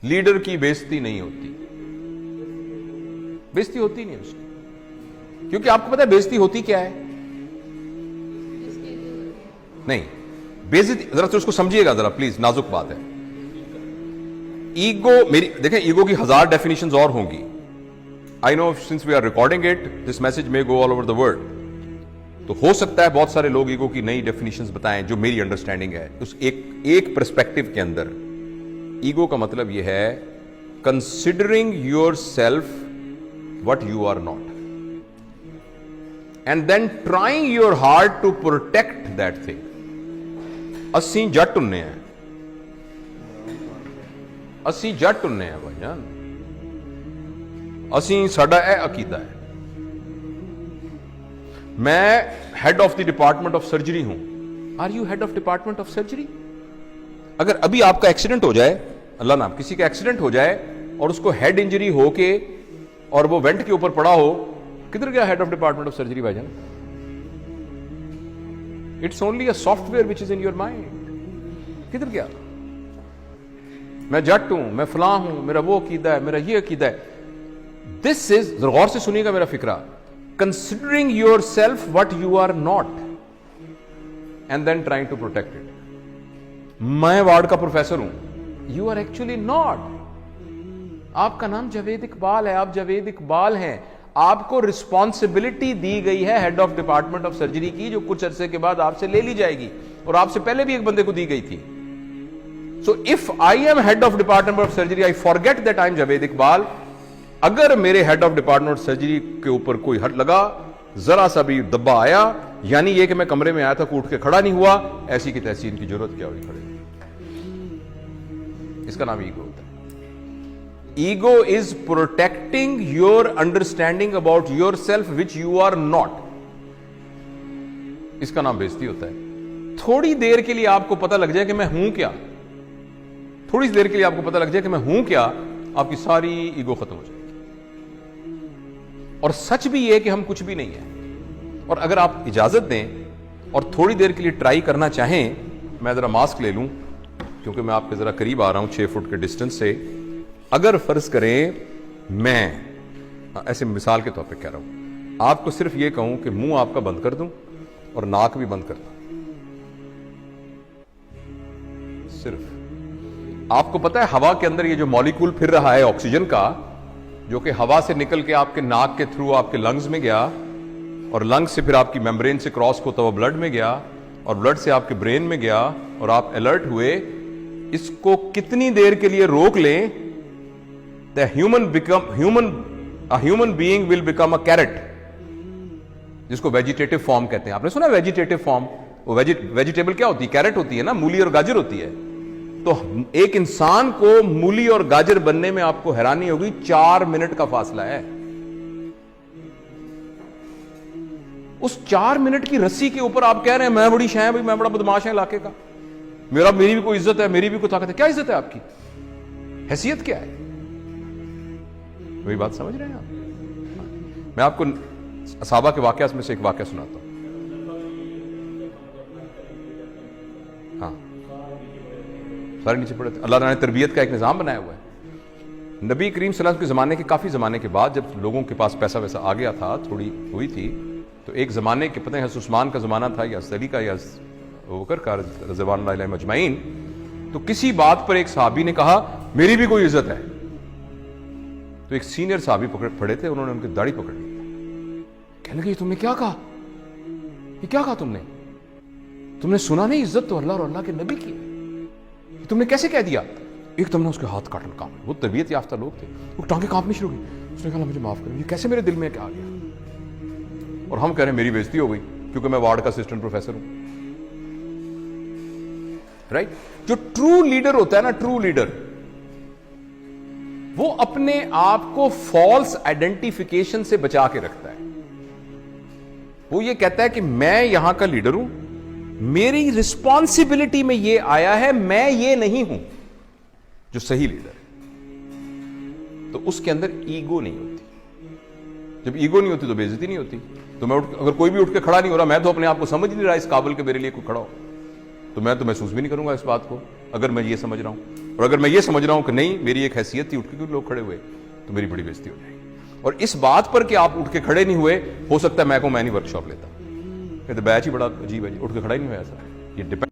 Leader کی بےزتی نہیں ہوتی، بےزتی ہوتی نہیں اس کی، کیونکہ آپ کو پتا ہے بےزتی ہوتی کیا ہے؟ نہیں، بےزتی ذرا تو اس کو سمجھیے گا ذرا پلیز، نازک بات ہے. ایگو، میری دیکھیں ایگو کی 1000 ڈیفینیشنز اور ہوں گی. I know since we are recording it, this message may go all over the world. تو ہو سکتا ہے بہت سارے لوگ ایگو کی نئی ڈیفینیشنز بتائیں جو میری انڈرسٹینڈنگ ہے. اس ایک پرسپیکٹو کے اندر ایگو کا مطلب یہ ہے considering yourself what you are not and then trying your hard to protect that thing. ਅਸੀਂ ਜੱਟ ਹੁੰਨੇ ਆ، ਅਸੀਂ ਜੱਟ ਹੁੰਨੇ ਆ ਭਾਈ ਜਾਨ، ਅਸੀਂ ਸਾਡਾ ਇਹ ਅਕੀਦਾ ਹੈ. میں head of the department of surgery ہوں. Are you head of department of surgery? اگر ابھی آپ کا ایکسیڈنٹ ہو جائے، اللہ نام کسی کا ایکسیڈنٹ ہو جائے اور اس کو ہیڈ انجری ہو کے اور وہ وینٹ کے اوپر پڑا ہو، کدھر گیا head of department of surgery بھائی جان؟ It's only a software which is in your mind. کدھر گیا؟ میں جٹ ہوں، میں فلاں ہوں، میرا وہ عقیدہ ہے، میرا یہ عقیدہ ہے. دس از، غور سے سنیے گا میرا فکرہ، considering yourself what you are not and then trying to protect it. میں وارڈ کا پروفیسر ہوں، you are actually not. آپ کا نام جاوید اقبال ہے، آپ جاوید اقبال ہیں. آپ کو رسپانسبلٹی دی گئی ہے head of department of surgery کی، جو کچھ عرصے کے بعد آپ سے لے لی جائے گی، اور آپ سے پہلے بھی ایک بندے کو دی گئی تھی. So if I am head of department of surgery, I forget that I am Javed Iqbal. اگر میرے ہیڈ آف ڈپارٹمنٹ سرجری کے اوپر کوئی ہٹ لگا، ذرا سا بھی دبا آیا، یعنی یہ کہ میں کمرے میں آیا تھا، اٹھ کے کھڑا نہیں ہوا، ایسی کی تیسی ان کی ضرورت کیا ہوئی کھڑے. اس کا نام ایگو ہوتا ہے. Ego is protecting your understanding about your self which you are not. اس کا نام بےزتی ہوتا ہے. تھوڑی دیر کے لیے آپ کو پتہ لگ جائے کہ میں ہوں کیا، تھوڑی دیر کے لیے آپ کو پتہ لگ جائے کہ میں ہوں کیا، آپ کی ساری ایگو ختم ہو جائے. اور سچ بھی یہ کہ ہم کچھ بھی نہیں ہیں. اور اگر آپ اجازت دیں اور تھوڑی دیر کے لیے ٹرائی کرنا چاہیں، میں ذرا ماسک لے لوں کیونکہ میں آپ کے ذرا قریب آ رہا ہوں 6 فٹ کے ڈسٹنس سے. اگر فرض کریں میں ایسے مثال کے طور پہ کہہ رہا ہوں، آپ کو صرف یہ کہوں کہ منہ آپ کا بند کر دوں اور ناک بھی بند کر دوں، صرف آپ کو پتا ہے ہوا کے اندر یہ جو مالیکول پھر رہا ہے آکسیجن کا، جو کہ ہوا سے نکل کے آپ کے ناک کے تھرو آپ کے لنگز میں گیا، اور لنگز سے پھر آپ کی میمبرین سے کراس ہوتا ہوا بلڈ میں گیا، اور بلڈ سے آپ کے برین میں گیا، اور آپ الرٹ ہوئے. اس کو کتنی دیر کے لیے روک لیں، the human being will become a carrot، جس کو ویجیٹیٹو فارم کہتے ہیں. آپ نے سنا ویجیٹیٹو فارم؟ وہ ویجیٹیبل کیا ہوتی ہے؟ کیرٹ ہوتی ہے نا، مولی اور گاجر ہوتی ہے. تو ایک انسان کو مولی اور گاجر بننے میں آپ کو حیرانی ہوگی 4 منٹ کا فاصلہ ہے. اس 4 منٹ کی رسی کے اوپر آپ کہہ رہے ہیں میں بڑی شے بھائی، میں بڑا بدماش ہے علاقے کا، میری بھی کوئی عزت ہے، میری بھی کوئی طاقت ہے. کیا عزت ہے آپ کی؟ حیثیت کیا ہے؟ وہی بات سمجھ رہے ہیں آپ؟ میں آپ کو صحابہ کے واقعات میں سے ایک واقعہ سناتا ہوں. ہاں، سارے نیچے پڑے تھے. اللہ تعالیٰ نے تربیت کا ایک نظام بنایا ہوا ہے. نبی کریم صلی اللہ علیہ وسلم کے زمانے کے کافی زمانے کے بعد جب لوگوں کے پاس پیسہ ویسا آ گیا تھا، تھوڑی ہوئی تھی، تو ایک زمانے کے پتہ ہے حضرت عثمان کا زمانہ تھا یا علی کا یا ابوبکر کا رضوان اللہ علیہم اجمعین. تو کسی بات پر ایک صحابی نے کہا میری بھی کوئی عزت ہے. تو ایک سینئر صحابی پڑے تھے، انہوں نے ان کی داڑھی پکڑ لی. کہنے لگے تم نے کیا کہا؟ یہ کیا کہا تم نے سنا نہیں؟ عزت تو اللہ اور اللہ کے نبی کی ہے، تم نے کیسے کہہ دیا؟ ایک تم نے اس کے ہاتھ کاٹنے کام. وہ تربیت یافتہ لوگ تھے، وہ ٹانگیں کانپنی شروع ہوئی. اس نے کہا مجھے معاف کرو، یہ کیسے میرے دل میں کیا آ گیا؟ اور ہم کہہ رہے ہیں میری بےزتی ہو گئی کیونکہ میں وارڈ کا اسسٹنٹ پروفیسر ہوں. رائٹ؟ جو ٹرو لیڈر ہوتا ہے نا، ٹرو لیڈر، وہ اپنے آپ کو فالس آئیڈینٹیفیکیشن سے بچا کے رکھتا ہے. وہ یہ کہتا ہے کہ میں یہاں کا لیڈر ہوں، میری رسپانسبلٹی میں یہ آیا ہے، میں یہ نہیں ہوں. جو صحیح لیڈر ہے تو اس کے اندر ایگو نہیں ہوتی. جب ایگو نہیں ہوتی تو بےزتی نہیں ہوتی. تو میں اگر کوئی بھی اٹھ کے کھڑا نہیں ہو رہا، میں تو اپنے آپ کو سمجھ نہیں رہا اس قابل کہ میرے لیے کوئی کھڑا ہو، تو میں تو محسوس بھی نہیں کروں گا اس بات کو اگر میں یہ سمجھ رہا ہوں. اور اگر میں یہ سمجھ رہا ہوں کہ نہیں میری ایک حیثیت تھی اٹھ کے لوگ کھڑے ہوئے تو میری بڑی بےزتی ہو جائے گی. اور اس بات پر کہ آپ اٹھ کے کھڑے نہیں ہوئے, ہو سکتا ہے میں نہیں ورک شاپ لیتا, کہ تو بیچ ہی بڑا عجیب ہے جی, اٹھ کے کھڑا ہی نہیں ہوا ایسا. یہ ڈیپینڈ